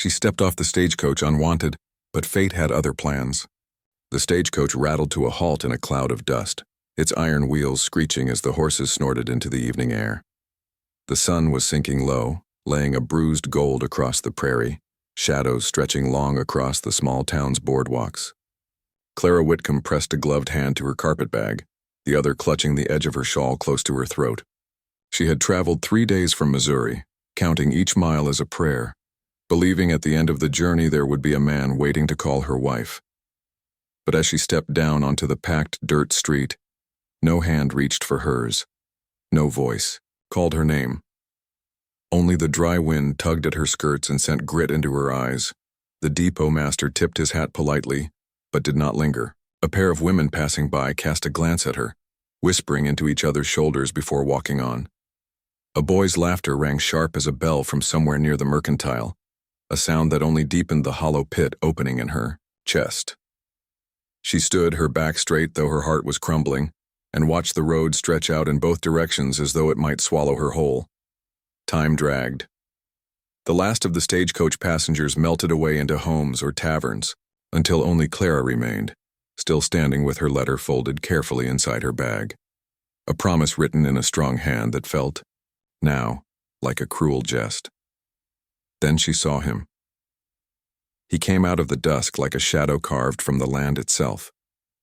She stepped off the stagecoach unwanted, but fate had other plans. The stagecoach rattled to a halt in a cloud of dust, its iron wheels screeching as the horses snorted into the evening air. The sun was sinking low, laying a bruised gold across the prairie, shadows stretching long across the small town's boardwalks. Clara Whitcomb pressed a gloved hand to her carpetbag, the other clutching the edge of her shawl close to her throat. She had traveled 3 days from Missouri, counting each mile as a prayer, believing at the end of the journey there would be a man waiting to call her wife. But as she stepped down onto the packed dirt street, no hand reached for hers. No voice called her name. Only the dry wind tugged at her skirts and sent grit into her eyes. The depot master tipped his hat politely, but did not linger. A pair of women passing by cast a glance at her, whispering into each other's shoulders before walking on. A boy's laughter rang sharp as a bell from somewhere near the mercantile, a sound that only deepened the hollow pit opening in her chest. She stood, her back straight though her heart was crumbling, and watched the road stretch out in both directions as though it might swallow her whole. Time dragged. The last of the stagecoach passengers melted away into homes or taverns, until only Clara remained, still standing with her letter folded carefully inside her bag. A promise written in a strong hand that felt, now, like a cruel jest. Then she saw him. He came out of the dusk like a shadow carved from the land itself,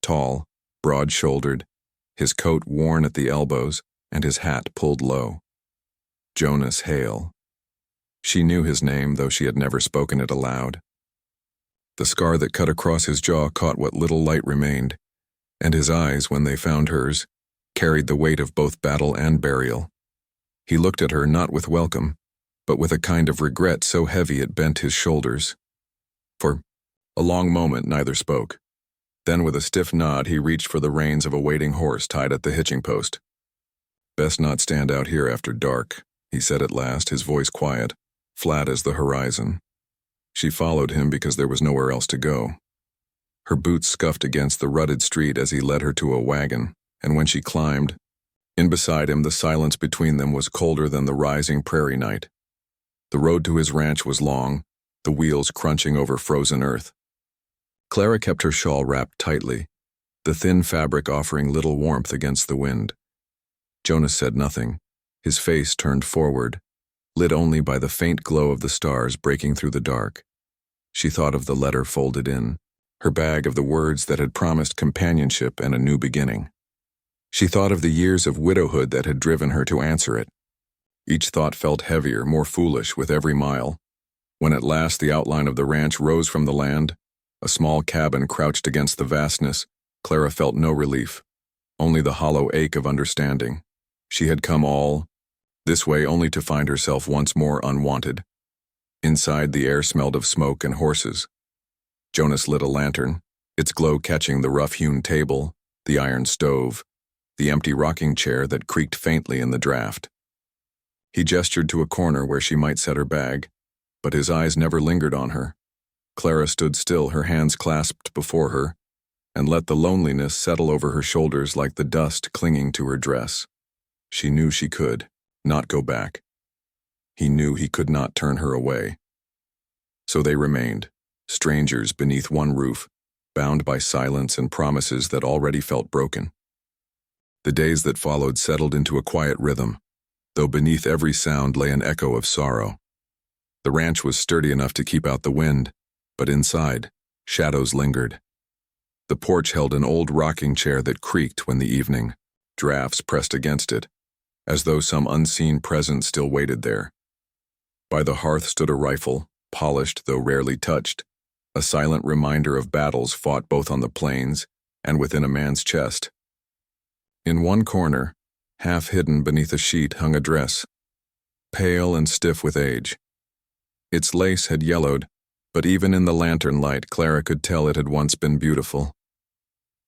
tall, broad-shouldered, his coat worn at the elbows and his hat pulled low. Jonas Hale. She knew his name, though she had never spoken it aloud. The scar that cut across his jaw caught what little light remained, and his eyes, when they found hers, carried the weight of both battle and burial. He looked at her not with welcome, but with a kind of regret so heavy it bent his shoulders. For a long moment neither spoke. Then with a stiff nod he reached for the reins of a waiting horse tied at the hitching post. "Best not stand out here after dark," he said at last, his voice quiet, flat as the horizon. She followed him because there was nowhere else to go. Her boots scuffed against the rutted street as he led her to a wagon, and when she climbed, in beside him the silence between them was colder than the rising prairie night. The road to his ranch was long, the wheels crunching over frozen earth. Clara kept her shawl wrapped tightly, the thin fabric offering little warmth against the wind. Jonas said nothing, his face turned forward, lit only by the faint glow of the stars breaking through the dark. She thought of the letter folded in, her bag of the words that had promised companionship and a new beginning. She thought of the years of widowhood that had driven her to answer it. Each thought felt heavier, more foolish with every mile. When at last the outline of the ranch rose from the land, a small cabin crouched against the vastness, Clara felt no relief, only the hollow ache of understanding. She had come all this way only to find herself once more unwanted. Inside, the air smelled of smoke and horses. Jonas lit a lantern, its glow catching the rough-hewn table, the iron stove, the empty rocking chair that creaked faintly in the draft. He gestured to a corner where she might set her bag, but his eyes never lingered on her. Clara stood still, her hands clasped before her, and let the loneliness settle over her shoulders like the dust clinging to her dress. She knew she could not go back. He knew he could not turn her away. So they remained, strangers beneath one roof, bound by silence and promises that already felt broken. The days that followed settled into a quiet rhythm, though beneath every sound lay an echo of sorrow. The ranch was sturdy enough to keep out the wind, but inside, shadows lingered. The porch held an old rocking chair that creaked when the evening drafts pressed against it, as though some unseen presence still waited there. By the hearth stood a rifle, polished though rarely touched, a silent reminder of battles fought both on the plains and within a man's chest. In one corner, half hidden beneath a sheet, hung a dress, pale and stiff with age. Its lace had yellowed, but even in the lantern light, Clara could tell it had once been beautiful.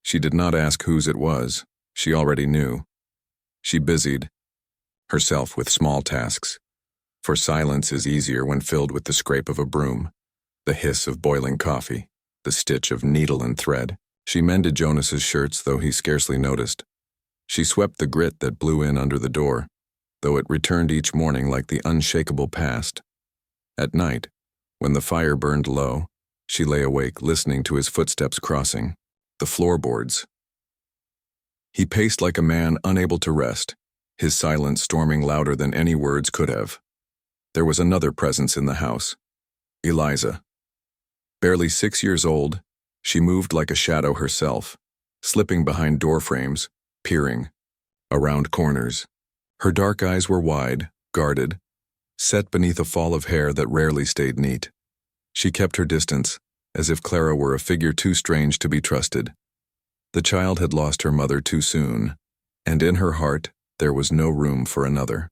She did not ask whose it was. She already knew. She busied herself with small tasks, for silence is easier when filled with the scrape of a broom, the hiss of boiling coffee, the stitch of needle and thread. She mended Jonas's shirts, though he scarcely noticed. She swept the grit that blew in under the door, though it returned each morning like the unshakable past. At night, When the fire burned low, she lay awake, listening to his footsteps crossing the floorboards. He paced like a man unable to rest, his silence storming louder than any words could have. There was another presence in the house. Eliza. Barely 6 years old, she moved like a shadow herself, slipping behind door frames, peering around corners. Her dark eyes were wide, guarded, set beneath a fall of hair that rarely stayed neat. She kept her distance, as if Clara were a figure too strange to be trusted. The child had lost her mother too soon, and in her heart there was no room for another.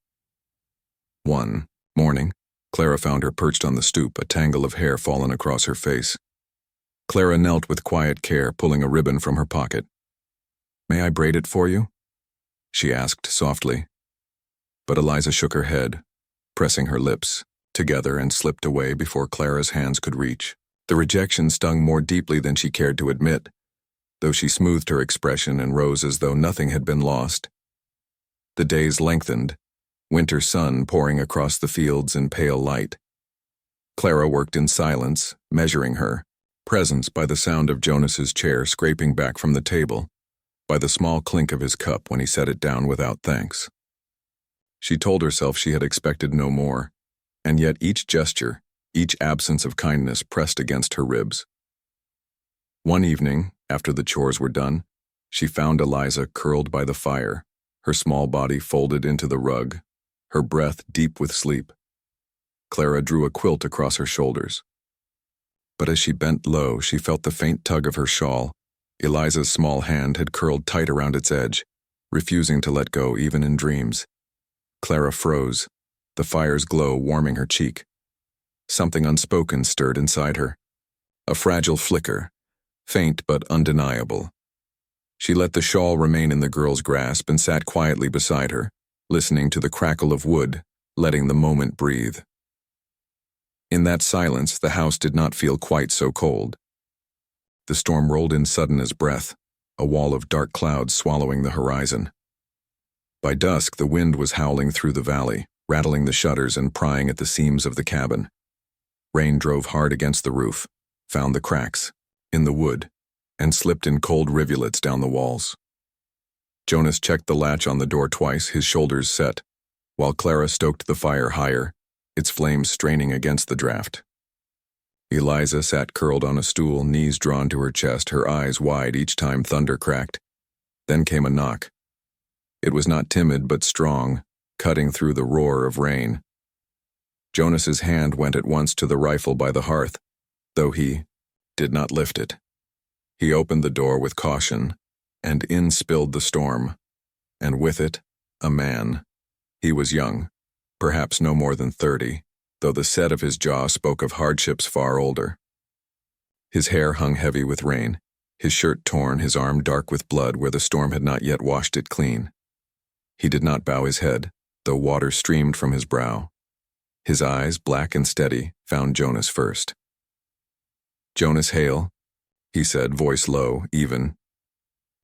One morning, Clara found her perched on the stoop, a tangle of hair fallen across her face. Clara knelt with quiet care, pulling a ribbon from her pocket. "May I braid it for you?" she asked softly. But Eliza shook her head, pressing her lips together, and slipped away before Clara's hands could reach. The rejection stung more deeply than she cared to admit, though she smoothed her expression and rose as though nothing had been lost. The days lengthened, winter sun pouring across the fields in pale light. Clara worked in silence, measuring her presence by the sound of Jonas's chair scraping back from the table, by the small clink of his cup when he set it down without thanks. She told herself she had expected no more, and yet each gesture, each absence of kindness pressed against her ribs. One evening, after the chores were done, she found Eliza curled by the fire, her small body folded into the rug, her breath deep with sleep. Clara drew a quilt across her shoulders. But as she bent low, she felt the faint tug of her shawl. Eliza's small hand had curled tight around its edge, refusing to let go even in dreams. Clara froze, the fire's glow warming her cheek. Something unspoken stirred inside her. A fragile flicker, faint but undeniable. She let the shawl remain in the girl's grasp and sat quietly beside her, listening to the crackle of wood, letting the moment breathe. In that silence, the house did not feel quite so cold. The storm rolled in sudden as breath, a wall of dark clouds swallowing the horizon. By dusk, the wind was howling through the valley, rattling the shutters and prying at the seams of the cabin. Rain drove hard against the roof, found the cracks in the wood, and slipped in cold rivulets down the walls. Jonas checked the latch on the door twice, his shoulders set, while Clara stoked the fire higher, its flames straining against the draft. Eliza sat curled on a stool, knees drawn to her chest, her eyes wide each time thunder cracked. Then came a knock. It was not timid but strong, cutting through the roar of rain. Jonas's hand went at once to the rifle by the hearth, though he did not lift it. He opened the door with caution, and in spilled the storm, and with it, a man. He was young, perhaps no more than 30, though the set of his jaw spoke of hardships far older. His hair hung heavy with rain, his shirt torn, his arm dark with blood where the storm had not yet washed it clean. He did not bow his head, though water streamed from his brow. His eyes, black and steady, found Jonas first. "Jonas Hale," he said, voice low, even.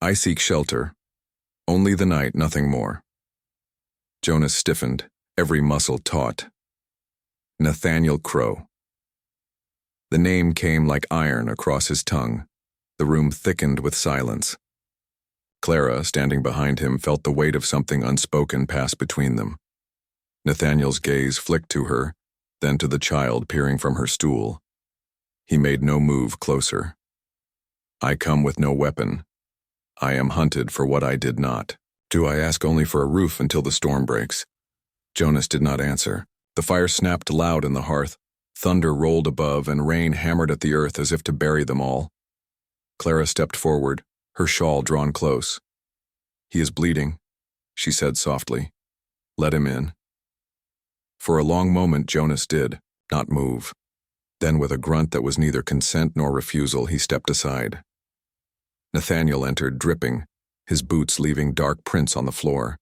"I seek shelter. Only the night, nothing more." Jonas stiffened, every muscle taut. Nathaniel Crow. The name came like iron across his tongue. The room thickened with silence. Clara, standing behind him, felt the weight of something unspoken pass between them. Nathaniel's gaze flicked to her, then to the child peering from her stool. He made no move closer. "I come with no weapon. I am hunted for what I did not. Do I ask only for a roof until the storm breaks?" Jonas did not answer. The fire snapped loud in the hearth. Thunder rolled above and rain hammered at the earth as if to bury them all. Clara stepped forward, her shawl drawn close. "He is bleeding," she said softly. "Let him in." For a long moment Jonas did not move. Then with a grunt that was neither consent nor refusal, he stepped aside. Nathaniel entered, dripping, his boots leaving dark prints on the floor.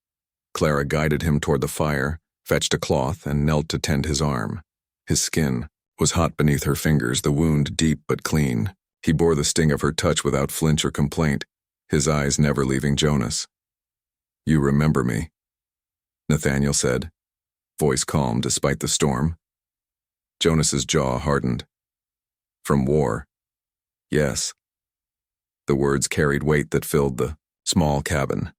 Clara guided him toward the fire, fetched a cloth, and knelt to tend his arm. His skin was hot beneath her fingers, the wound deep but clean. He bore the sting of her touch without flinch or complaint, his eyes never leaving Jonas. "You remember me," Nathaniel said, voice calm despite the storm. Jonas's jaw hardened. From war. Yes. The words carried weight that filled the small cabin.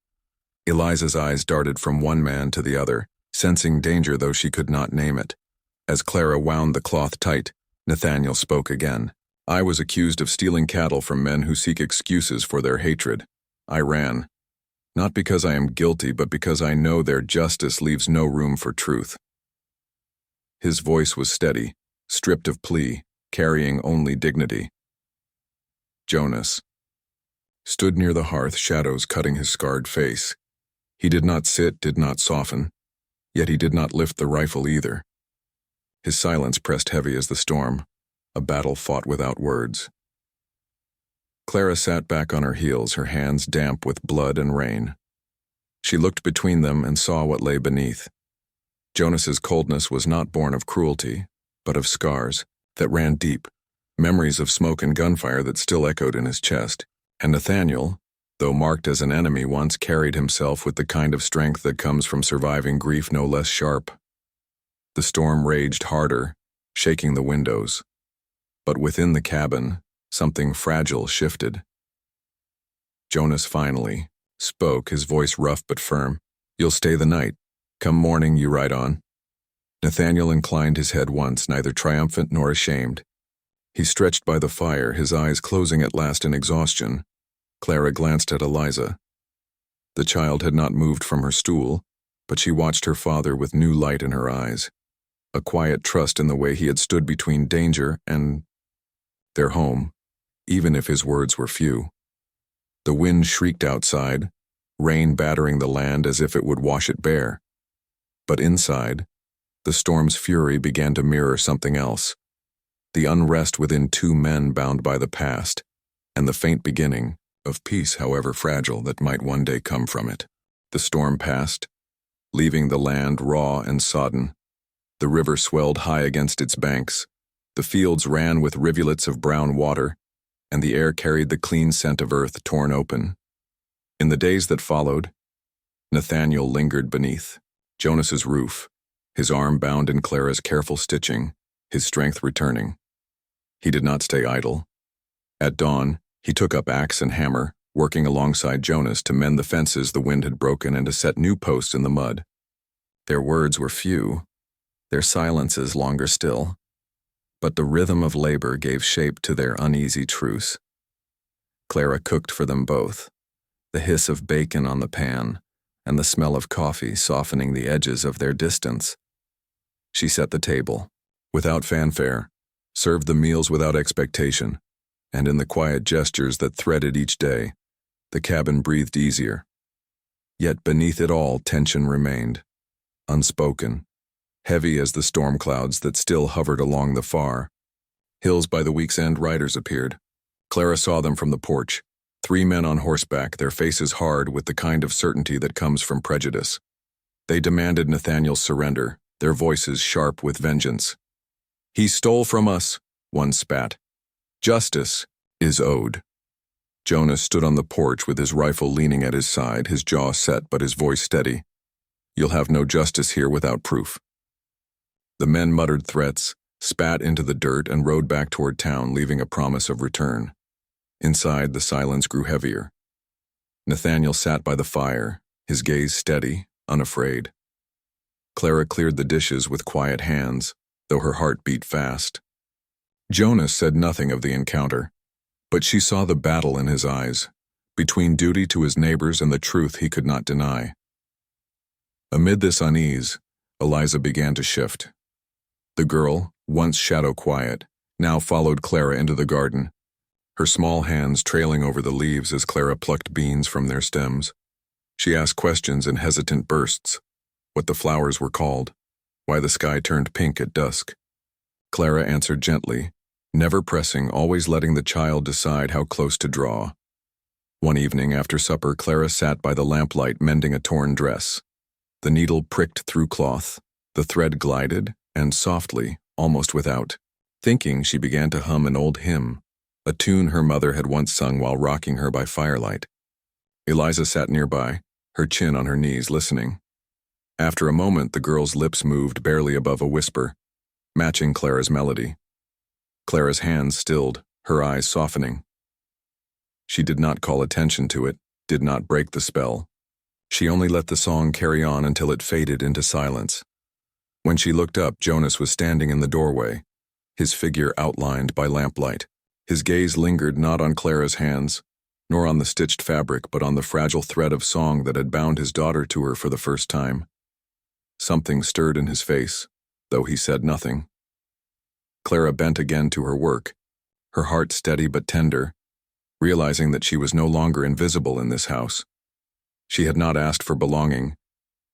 Eliza's eyes darted from one man to the other, sensing danger though she could not name it. As Clara wound the cloth tight, Nathaniel spoke again. I was accused of stealing cattle from men who seek excuses for their hatred. I ran. Not because I am guilty, but because I know their justice leaves no room for truth. His voice was steady, stripped of plea, carrying only dignity. Jonas stood near the hearth, shadows cutting his scarred face. He did not sit, did not soften, yet he did not lift the rifle either. His silence pressed heavy as the storm, a battle fought without words. Clara sat back on her heels, her hands damp with blood and rain. She looked between them and saw what lay beneath. Jonas's coldness was not born of cruelty, but of scars that ran deep, memories of smoke and gunfire that still echoed in his chest. And Nathaniel, though marked as an enemy, once carried himself with the kind of strength that comes from surviving grief no less sharp. The storm raged harder, shaking the windows. But within the cabin, something fragile shifted. Jonas finally spoke, his voice rough but firm. You'll stay the night. Come morning, you ride on. Nathaniel inclined his head once, neither triumphant nor ashamed. He stretched by the fire, his eyes closing at last in exhaustion. Clara glanced at Eliza. The child had not moved from her stool, but she watched her father with new light in her eyes, a quiet trust in the way he had stood between danger and their home, even if his words were few. The wind shrieked outside, rain battering the land as if it would wash it bare. But inside, the storm's fury began to mirror something else. The unrest within two men bound by the past, and the faint beginning of peace, however fragile, that might one day come from it. The storm passed, leaving the land raw and sodden. The river swelled high against its banks. The fields ran with rivulets of brown water, and the air carried the clean scent of earth torn open. In the days that followed, Nathaniel lingered beneath Jonas's roof, his arm bound in Clara's careful stitching, his strength returning. He did not stay idle. At dawn, he took up axe and hammer, working alongside Jonas to mend the fences the wind had broken and to set new posts in the mud. Their words were few, their silences longer still, but the rhythm of labor gave shape to their uneasy truce. Clara cooked for them both, the hiss of bacon on the pan and the smell of coffee softening the edges of their distance. She set the table, without fanfare, served the meals without expectation, and in the quiet gestures that threaded each day, the cabin breathed easier. Yet beneath it all, tension remained, unspoken, heavy as the storm clouds that still hovered along the far hills by the week's end. Riders appeared. Clara saw them from the porch, 3 men on horseback, their faces hard with the kind of certainty that comes from prejudice. They demanded Nathaniel's surrender, their voices sharp with vengeance. He stole from us, one spat. Justice is owed. Jonas stood on the porch with his rifle leaning at his side, his jaw set but his voice steady. You'll have no justice here without proof. The men muttered threats, spat into the dirt, and rode back toward town, leaving a promise of return. Inside, the silence grew heavier. Nathaniel sat by the fire, his gaze steady, unafraid. Clara cleared the dishes with quiet hands, though her heart beat fast. Jonas said nothing of the encounter, but she saw the battle in his eyes, between duty to his neighbors and the truth he could not deny. Amid this unease, Eliza began to shift. The girl, once shadow-quiet, now followed Clara into the garden, her small hands trailing over the leaves as Clara plucked beans from their stems. She asked questions in hesitant bursts, what the flowers were called, why the sky turned pink at dusk. Clara answered gently, never pressing, always letting the child decide how close to draw. One evening after supper, Clara sat by the lamplight mending a torn dress. The needle pricked through cloth, the thread glided, and softly, almost without thinking, she began to hum an old hymn, a tune her mother had once sung while rocking her by firelight. Eliza sat nearby, her chin on her knees, listening. After a moment, the girl's lips moved barely above a whisper. matching Clara's melody. Clara's hands stilled, her eyes softening. She did not call attention to it, did not break the spell. She only let the song carry on until it faded into silence. When she looked up, Jonas was standing in the doorway, his figure outlined by lamplight. His gaze lingered not on Clara's hands, nor on the stitched fabric, but on the fragile thread of song that had bound his daughter to her for the first time. Something stirred in his face, though he said nothing. Clara bent again to her work, her heart steady but tender, realizing that she was no longer invisible in this house. She had not asked for belonging,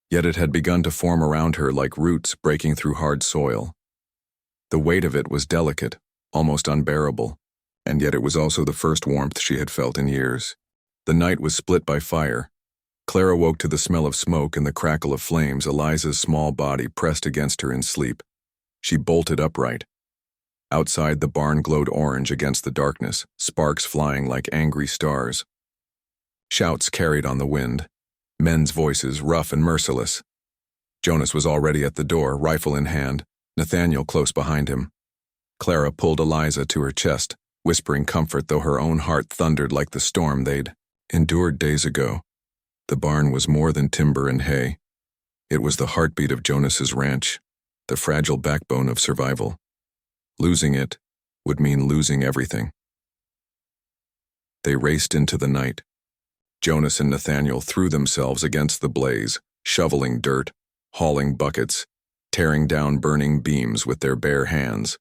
yet it had begun to form around her like roots breaking through hard soil. The weight of it was delicate, almost unbearable, and yet it was also the first warmth she had felt in years. The night was split by fire. Clara woke to the smell of smoke and the crackle of flames, Eliza's small body pressed against her in sleep. She bolted upright. Outside, the barn glowed orange against the darkness, sparks flying like angry stars. Shouts carried on the wind, men's voices rough and merciless. Jonas was already at the door, rifle in hand, Nathaniel close behind him. Clara pulled Eliza to her chest, whispering comfort, though her own heart thundered like the storm they'd endured days ago. The barn was more than timber and hay. It was the heartbeat of Jonas's ranch, the fragile backbone of survival. Losing it would mean losing everything. They raced into the night. Jonas and Nathaniel threw themselves against the blaze, shoveling dirt, hauling buckets, tearing down burning beams with their bare hands.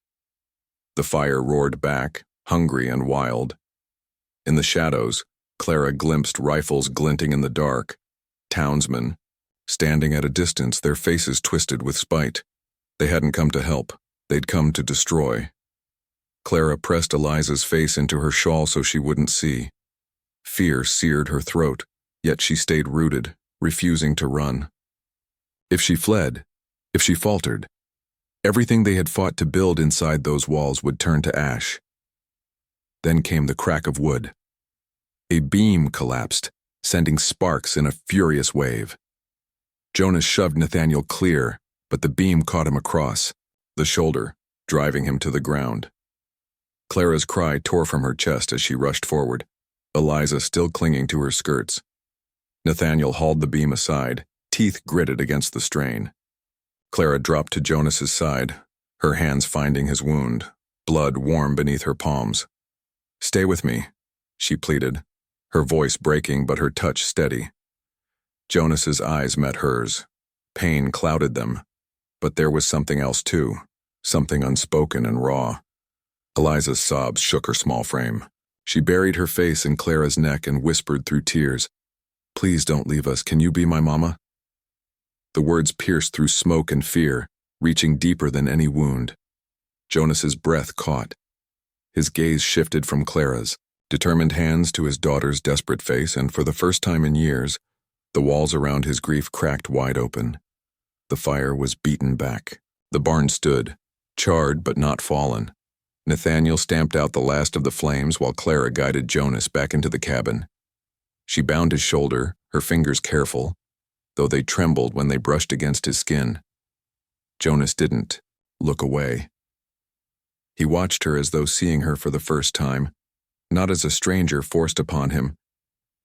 The fire roared back, hungry and wild. In the shadows, Clara glimpsed rifles glinting in the dark, townsmen, standing at a distance, their faces twisted with spite. They hadn't come to help. They'd come to destroy. Clara pressed Eliza's face into her shawl so she wouldn't see. Fear seared her throat, yet she stayed rooted, refusing to run. If she fled, if she faltered, everything they had fought to build inside those walls would turn to ash. Then came the crack of wood. A beam collapsed, sending sparks in a furious wave. Jonas shoved Nathaniel clear, but the beam caught him across the shoulder, driving him to the ground. Clara's cry tore from her chest as she rushed forward, Eliza still clinging to her skirts. Nathaniel hauled the beam aside, teeth gritted against the strain. Clara dropped to Jonas's side, her hands finding his wound, blood warm beneath her palms. "Stay with me," she pleaded, her voice breaking but her touch steady. Jonas's eyes met hers. Pain clouded them, but there was something else too, something unspoken and raw. Eliza's sobs shook her small frame. She buried her face in Clara's neck and whispered through tears, "Please don't leave us. Can you be my mama?" The words pierced through smoke and fear, reaching deeper than any wound. Jonas's breath caught. His gaze shifted from Clara's, determined hands to his daughter's desperate face, and for the first time in years, the walls around his grief cracked wide open. The fire was beaten back. The barn stood, charred but not fallen. Nathaniel stamped out the last of the flames while Clara guided Jonas back into the cabin. She bound his shoulder, her fingers careful, though they trembled when they brushed against his skin. Jonas didn't look away. He watched her as though seeing her for the first time, not as a stranger forced upon him,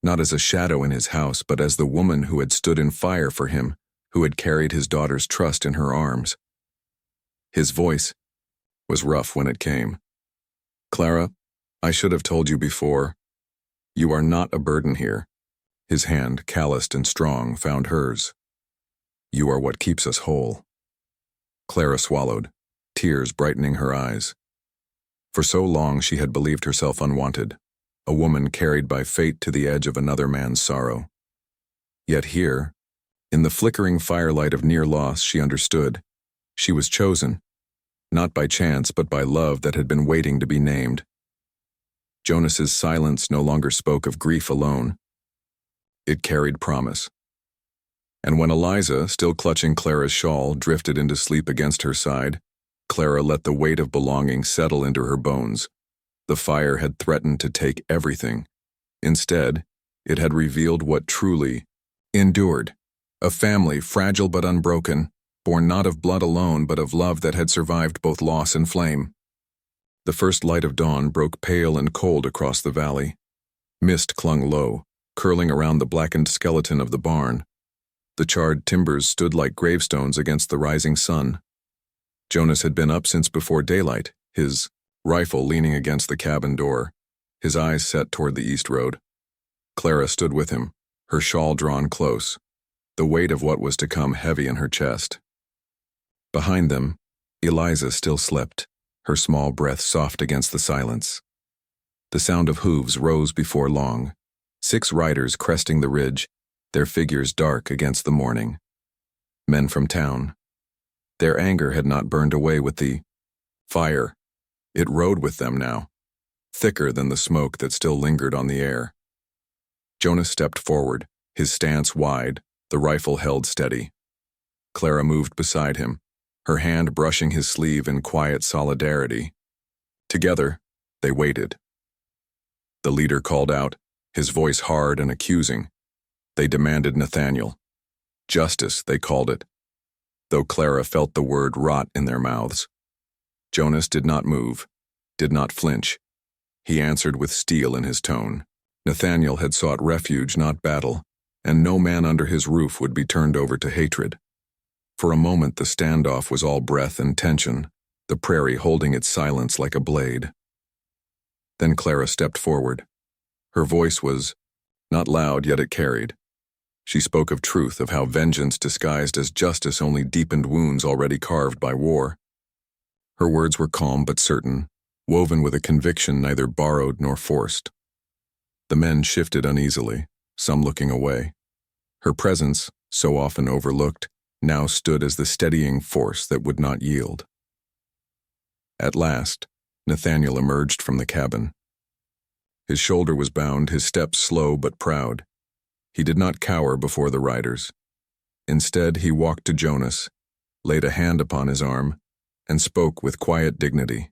not as a shadow in his house, but as the woman who had stood in fire for him, who had carried his daughter's trust in her arms. His voice was rough when it came. "Clara, I should have told you before. You are not a burden here." His hand, calloused and strong, found hers. "You are what keeps us whole." Clara swallowed, tears brightening her eyes. For so long she had believed herself unwanted, a woman carried by fate to the edge of another man's sorrow. Yet here, in the flickering firelight of near loss, she understood. She was chosen, not by chance but by love that had been waiting to be named. Jonas's silence no longer spoke of grief alone. It carried promise. And when Eliza, still clutching Clara's shawl, drifted into sleep against her side, Clara let the weight of belonging settle into her bones. The fire had threatened to take everything. Instead, it had revealed what truly endured. A family, fragile but unbroken, born not of blood alone but of love that had survived both loss and flame. The first light of dawn broke pale and cold across the valley. Mist clung low, curling around the blackened skeleton of the barn. The charred timbers stood like gravestones against the rising sun. Jonas had been up since before daylight, his rifle leaning against the cabin door, his eyes set toward the east road. Clara stood with him, her shawl drawn close, the weight of what was to come heavy in her chest. Behind them, Eliza still slept, her small breath soft against the silence. The sound of hooves rose before long, 6 riders cresting the ridge, their figures dark against the morning. Men from town. Their anger had not burned away with the fire. It rode with them now, thicker than the smoke that still lingered on the air. Jonas stepped forward, his stance wide, the rifle held steady. Clara moved beside him, her hand brushing his sleeve in quiet solidarity. Together, they waited. The leader called out, his voice hard and accusing. They demanded Nathaniel. Justice, they called it, though Clara felt the word rot in their mouths. Jonas did not move, did not flinch. He answered with steel in his tone. Nathaniel had sought refuge, not battle, and no man under his roof would be turned over to hatred. For a moment the standoff was all breath and tension, the prairie holding its silence like a blade. Then Clara stepped forward. Her voice was not loud, yet it carried. She spoke of truth, of how vengeance disguised as justice only deepened wounds already carved by war. Her words were calm but certain, woven with a conviction neither borrowed nor forced. The men shifted uneasily, some looking away. Her presence, so often overlooked, now stood as the steadying force that would not yield. At last, Nathaniel emerged from the cabin. His shoulder was bound, his steps slow but proud. He did not cower before the riders. Instead, he walked to Jonas, laid a hand upon his arm, and spoke with quiet dignity.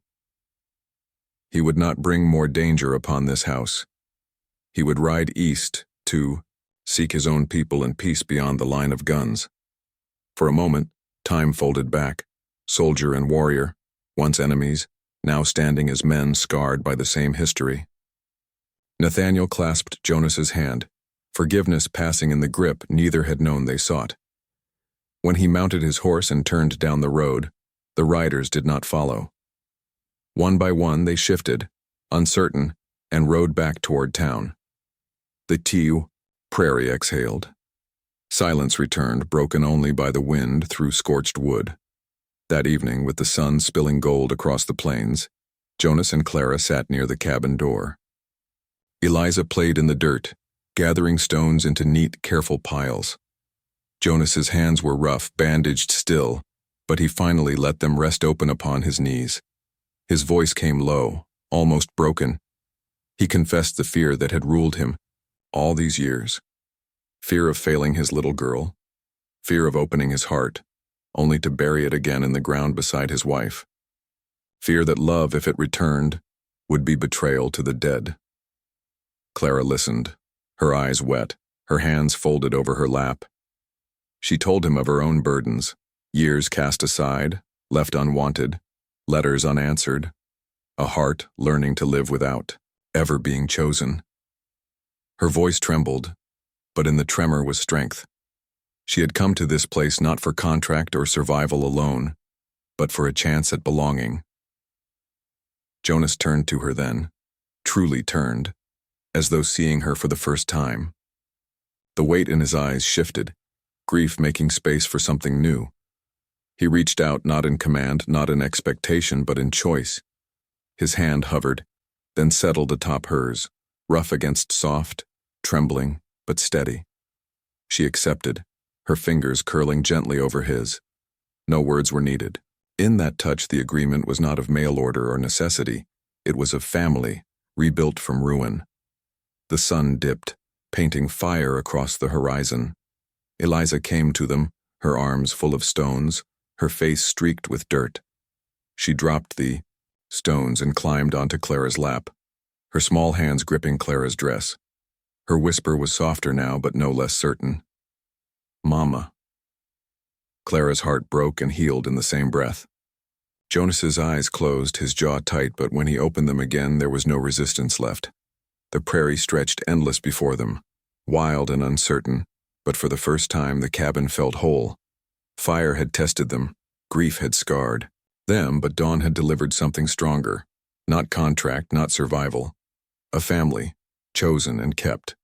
He would not bring more danger upon this house. He would ride east to seek his own people in peace beyond the line of guns. For a moment, time folded back, soldier and warrior, once enemies, now standing as men scarred by the same history. Nathaniel clasped Jonas's hand, forgiveness passing in the grip neither had known they sought. When he mounted his horse and turned down the road, the riders did not follow. One by one they shifted, uncertain, and rode back toward town. The prairie exhaled. Silence returned, broken only by the wind through scorched wood. That evening, with the sun spilling gold across the plains, Jonas and Clara sat near the cabin door. Eliza played in the dirt, gathering stones into neat, careful piles. Jonas's hands were rough, bandaged still, but he finally let them rest open upon his knees. His voice came low, almost broken. He confessed the fear that had ruled him all these years. Fear of failing his little girl, fear of opening his heart, only to bury it again in the ground beside his wife. Fear that love, if it returned, would be betrayal to the dead. Clara listened, her eyes wet, her hands folded over her lap. She told him of her own burdens, years cast aside, left unwanted, letters unanswered, a heart learning to live without, ever being chosen. Her voice trembled, but in the tremor was strength. She had come to this place not for contract or survival alone, but for a chance at belonging. Jonas turned to her then, truly turned, as though seeing her for the first time. The weight in his eyes shifted, grief making space for something new. He reached out, not in command, not in expectation, but in choice. His hand hovered, then settled atop hers, rough against soft, trembling, but steady. She accepted, her fingers curling gently over his. No words were needed. In that touch, the agreement was not of mail order or necessity. It was of family, rebuilt from ruin. The sun dipped, painting fire across the horizon. Eliza came to them, her arms full of stones, her face streaked with dirt. She dropped the stones and climbed onto Clara's lap, her small hands gripping Clara's dress. Her whisper was softer now, but no less certain. Mama. Clara's heart broke and healed in the same breath. Jonas's eyes closed, his jaw tight, but when he opened them again, there was no resistance left. The prairie stretched endless before them, wild and uncertain, but for the first time the cabin felt whole. Fire had tested them, grief had scarred them, but dawn had delivered something stronger. Not contract, not survival. A family, chosen and kept.